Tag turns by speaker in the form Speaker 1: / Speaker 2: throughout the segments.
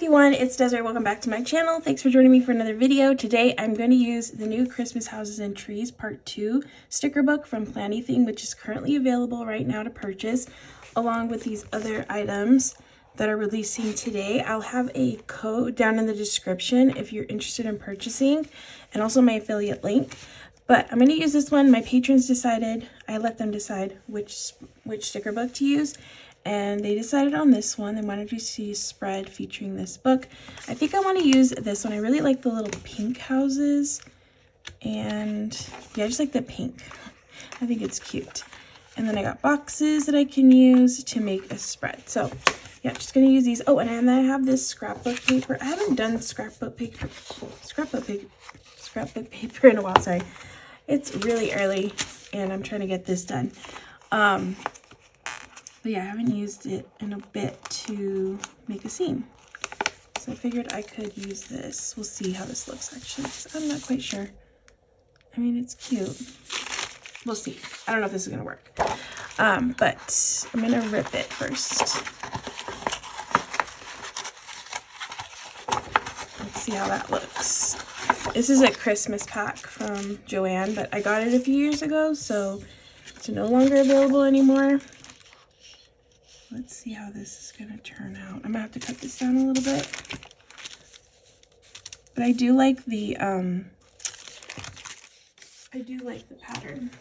Speaker 1: everyone, it's Desiree. Welcome back to my channel. Thanks for joining me for another video. Today I'm going to use the new Christmas Houses and Trees Part 2 sticker book from Planything, which is currently available right now to purchase, along with these other items that are releasing today. I'll have a code down in the description if you're interested in purchasing, and also my affiliate link. But I'm going to use this one. My patrons decided, I let them decide which sticker book to use. And they decided on this one. They wanted to see a spread featuring this book. I think I want to use this one. I really like the little pink houses. And yeah, I just like the pink. I think it's cute. And then I got boxes that I can use to make a spread. So yeah, just going to use these. Oh, and then I have this scrapbook paper. I haven't done scrapbook paper in a while, sorry. It's really early and I'm trying to get this done. But yeah, I haven't used it in a bit to make a scene. So I figured I could use this. We'll see how this looks actually. I'm not quite sure. I mean, it's cute. We'll see. I don't know if this is gonna work. But I'm gonna rip it first. Let's see how that looks. This is a Christmas pack from Joanne, but I got it a few years ago, so it's no longer available anymore. Let's see how this is going to turn out. I'm going to have to cut this down a little bit. But I do like the pattern.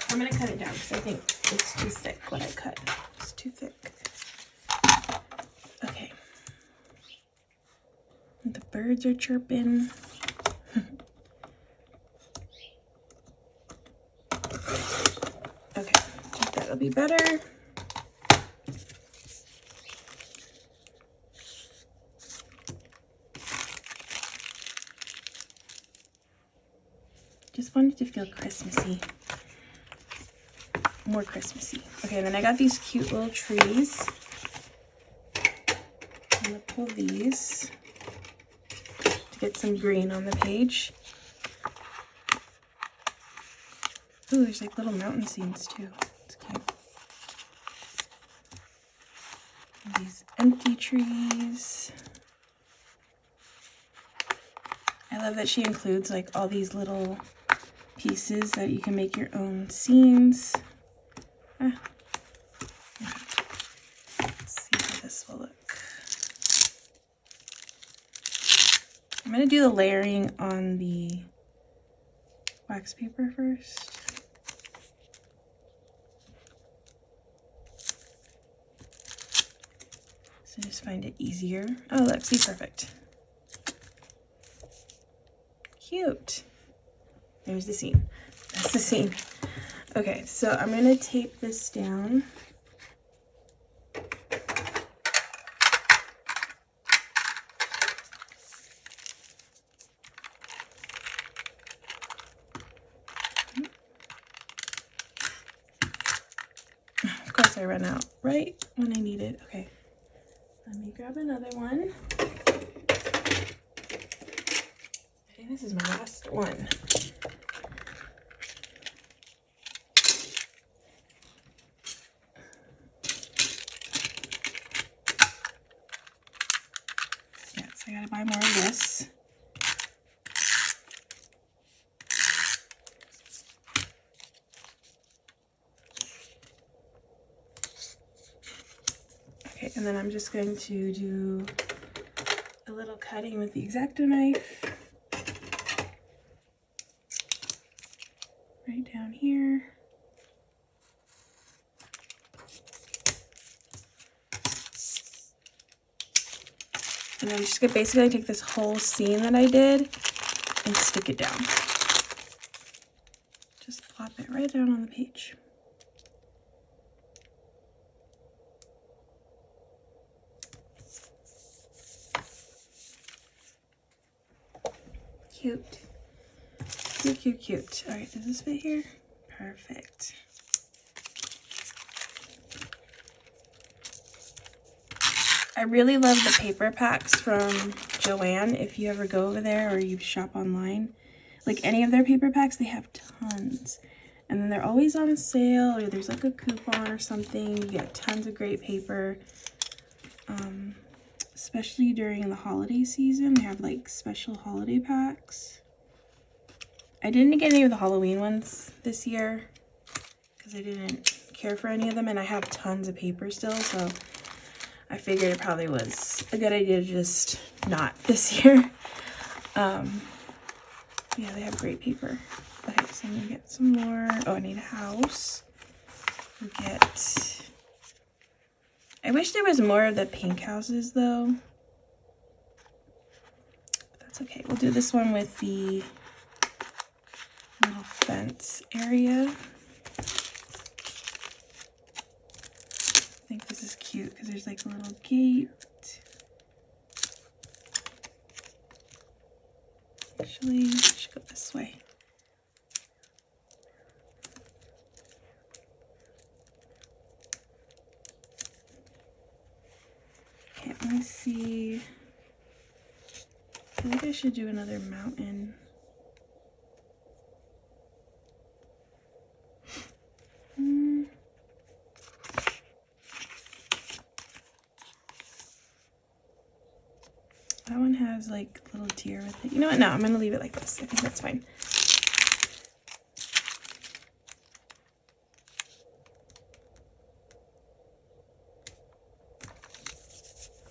Speaker 1: I'm going to cut it down because I think it's too thick what I cut. It's too thick. Okay. The birds are chirping. Okay, I think that'll be better. Just wanted to feel Christmassy, more Christmassy. Okay, then I got these cute little trees. I'm gonna pull these to get some green on the page. Ooh, there's like little mountain scenes too. It's cute. And these empty trees. I love that she includes like all these little pieces that you can make your own scenes. Let's see how this will look. I'm going to do the layering on the wax paper first. So just find it easier. Oh, look, see, perfect. Cute. There's the scene. That's the scene. Okay, so I'm going to tape this down. Of course I ran out right when I need it. Okay, let me grab another one. I think this is my last one. I gotta buy more of this. Okay, and then I'm just going to do a little cutting with the X-Acto knife. Right down here. And I'm just gonna basically take this whole scene that I did and stick it down. Just plop it right down on the page. Cute. Cute, cute, cute. All right, does this fit here? Perfect. I really love the paper packs from Joanne. If you ever go over there or you shop online, like any of their paper packs, they have tons. And then they're always on sale, or there's like a coupon or something. You get tons of great paper. especially during the holiday season. They have like special holiday packs. I didn't get any of the Halloween ones this year because I didn't care for any of them, and I have tons of paper still, so I figured it probably was a good idea to just not this year. Yeah, they have great paper. Okay, so I'm gonna get some more. Oh, I need a house. I wish there was more of the pink houses though. But that's okay. We'll do this one with the little fence area. I think this is cute because there's like a little gate. Actually, I should go this way. Okay, let me see. I feel like I should do another mountain. That one has like a little deer with it. You know what? No, I'm going to leave it like this. I think that's fine.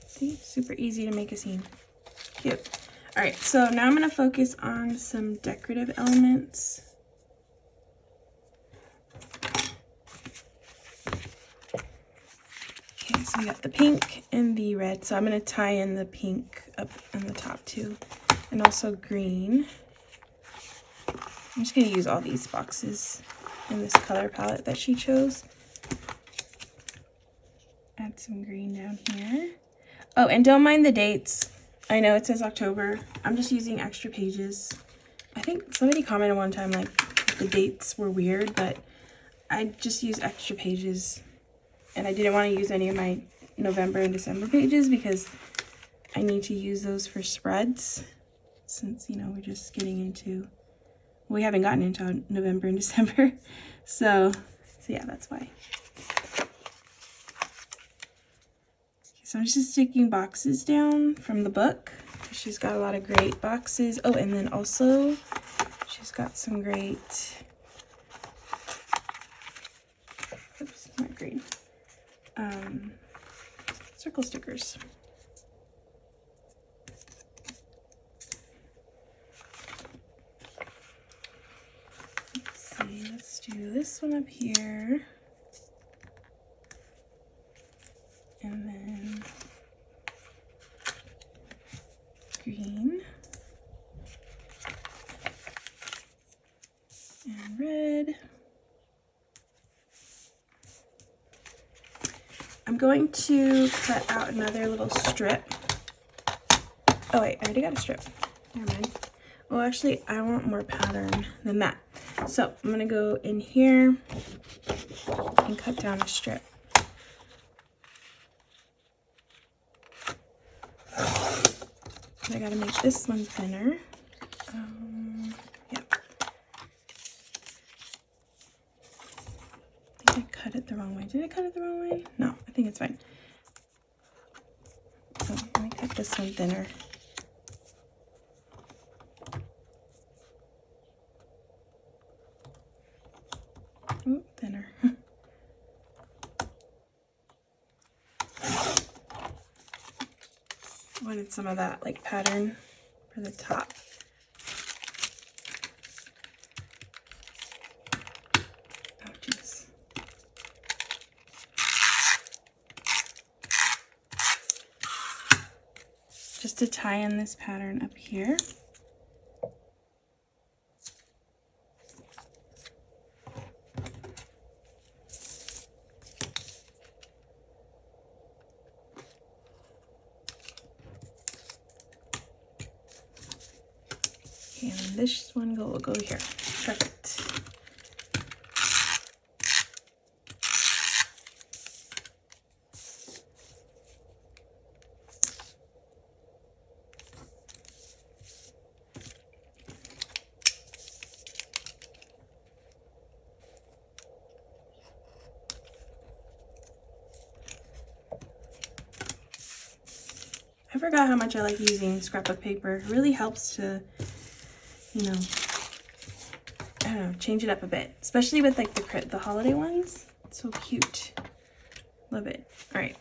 Speaker 1: See? Super easy to make a scene. Cute. Alright, so now I'm going to focus on some decorative elements. Okay, so we got the pink and the red. So I'm going to tie in the pink up on the top too. And also green. I'm just going to use all these boxes in this color palette that she chose. Add some green down here. Oh, and don't mind the dates. I know it says October. I'm just using extra pages. I think somebody commented one time like the dates were weird, but I just use extra pages. And I didn't want to use any of my November and December pages because I need to use those for spreads since, you know, we're just getting into, we haven't gotten into November and December. So yeah, that's why. So I'm just sticking boxes down from the book. She's got a lot of great boxes. Oh, and then also she's got some great, oops, not green, circle stickers. Let's see, let's do this one up here. And then green and red. I'm going to cut out another little strip. Oh wait, I already got a strip. Never mind. Oh, actually, I want more pattern than that. So I'm gonna go in here and cut down a strip. I gotta make this one thinner. Yeah. I think I cut it the wrong way. Did I cut it the wrong way? No, I think it's fine. So let me cut this one thinner. Ooh, thinner. Wanted some of that like pattern for the top. Oh jeez. Just to tie in this pattern up here. And this one will go here. Perfect. I forgot how much I like using scrapbook paper. It really helps to, you know, I don't know, change it up a bit, especially with like the holiday ones. It's so cute. Love it. All right.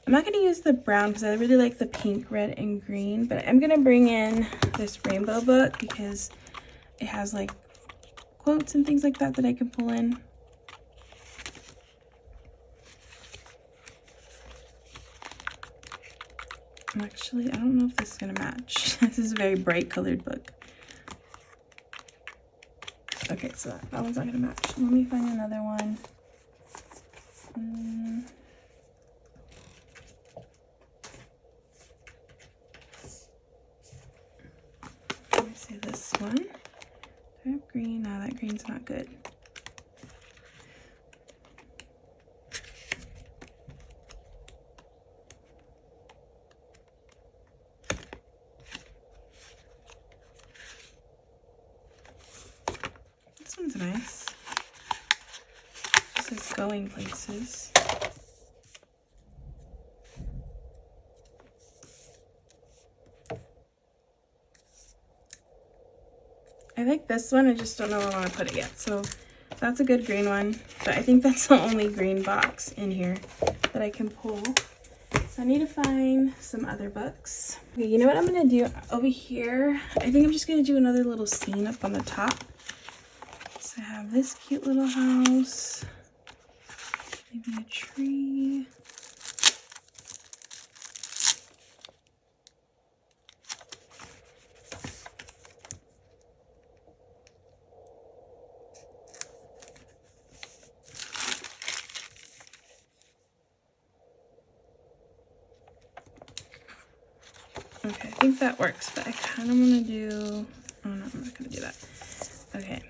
Speaker 1: I'm not going to use the brown because I really like the pink, red, and green, but I'm going to bring in this rainbow book because it has like quotes and things like that that I can pull in. Actually, I don't know if this is going to match. This is a very bright colored book. Okay, so that one's not going to match. Let me find another one. Let me say this one. Do I have green? No, that green's not good. This one's nice. This is Going Places. I like this one, I just don't know where I want to put it yet. So that's a good green one, but I think that's the only green box in here that I can pull. So I need to find some other books. Okay, you know what I'm gonna do over here? I think I'm just gonna do another little scene up on the top. So I have this cute little house, maybe a tree. Okay, I think that works, but I kind of want to do, oh no, I'm not going to do that. Okay.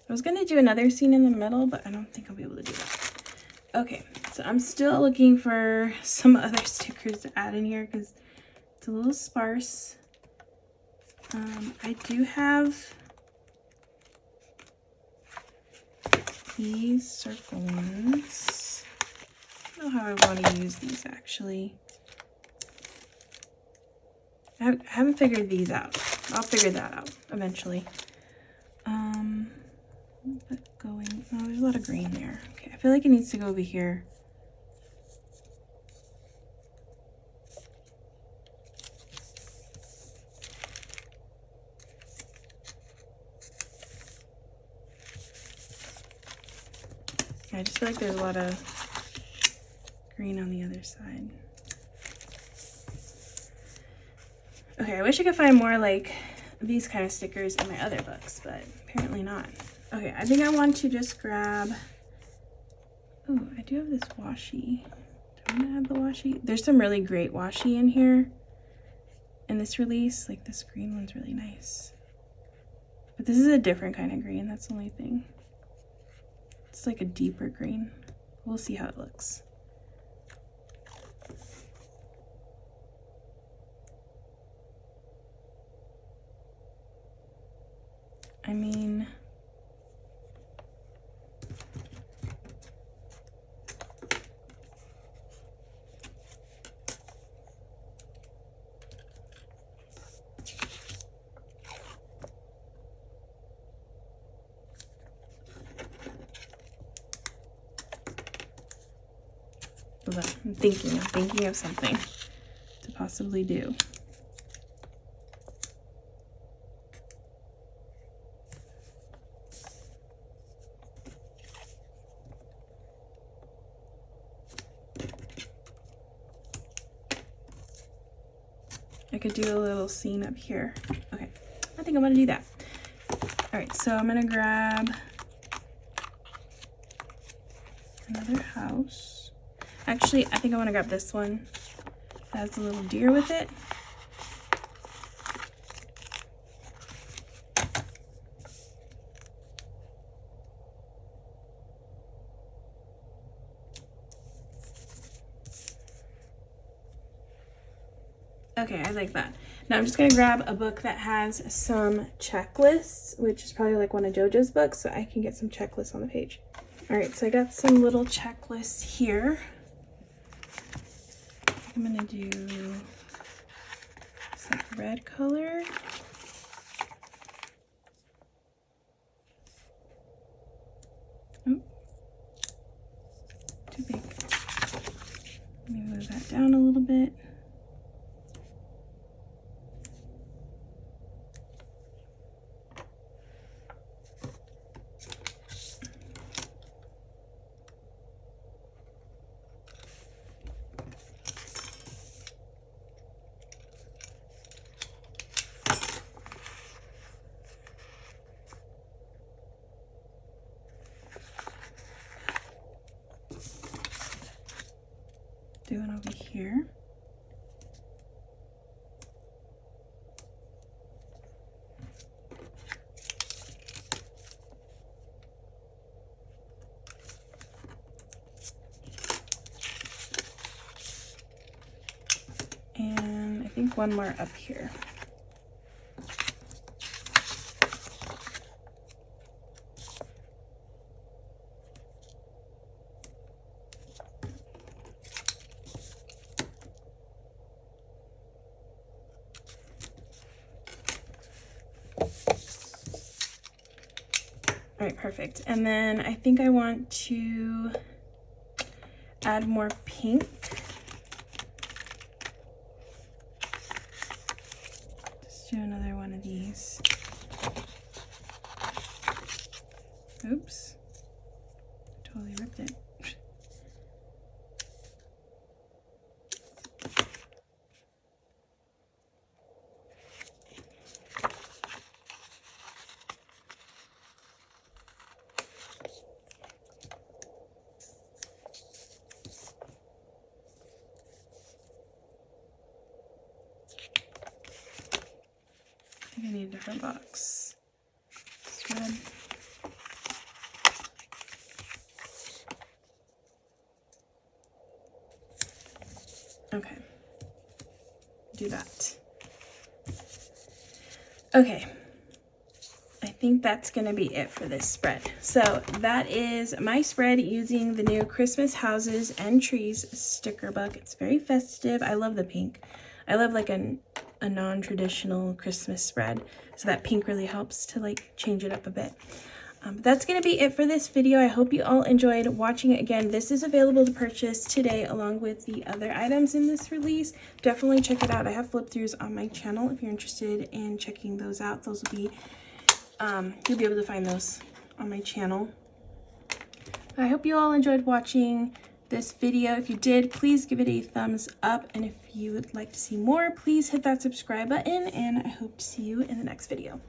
Speaker 1: I was going to do another scene in the middle, but I don't think I'll be able to do that. Okay, so I'm still looking for some other stickers to add in here because it's a little sparse. I do have these circle ones. I don't know how I want to use these actually. I haven't figured these out. I'll figure that out eventually. Going, oh, there's a lot of green there. Okay, I feel like it needs to go over here. I just feel like there's a lot of green on the other side. Okay, I wish I could find more like these kind of stickers in my other books, but apparently not. Okay, I think I want to just grab, oh, I do have this washi. Do I want to have the washi? There's some really great washi in here in this release. Like this green one's really nice. But this is a different kind of green, that's the only thing. It's like a deeper green. We'll see how it looks. I mean, I'm thinking of something to possibly do. I could do a little scene up here. Okay, I think I'm gonna do that. All right, so I'm gonna grab another house. Actually, I think I want to grab this one that has a little deer with it. Okay, I like that. Now I'm just going to grab a book that has some checklists, which is probably like one of Jojo's books, so I can get some checklists on the page. All right, so I got some little checklists here. I'm gonna do this like red color. Oh, too big. Let me move that down a little bit. Do it over here. And I think one more up here. All right, perfect. And then I think I want to add more pink. Let's do another one of these. Oops, totally ripped it. I need a different box. It's red. Okay, do that. Okay, I think that's gonna be it for this spread. So that is my spread using the new Christmas houses and trees sticker book. It's very festive. I love the pink. I love like a non-traditional Christmas spread, so that pink really helps to like change it up a bit. That's gonna be it for this video. I hope you all enjoyed watching it. Again, this is available to purchase today along with the other items in this release. Definitely check it out. I have flip throughs on my channel if you're interested in checking those out. Those will be you'll be able to find those on my channel. I hope you all enjoyed watching this video. If you did, please give it a thumbs up, and if you would like to see more, please hit that subscribe button, and I hope to see you in the next video.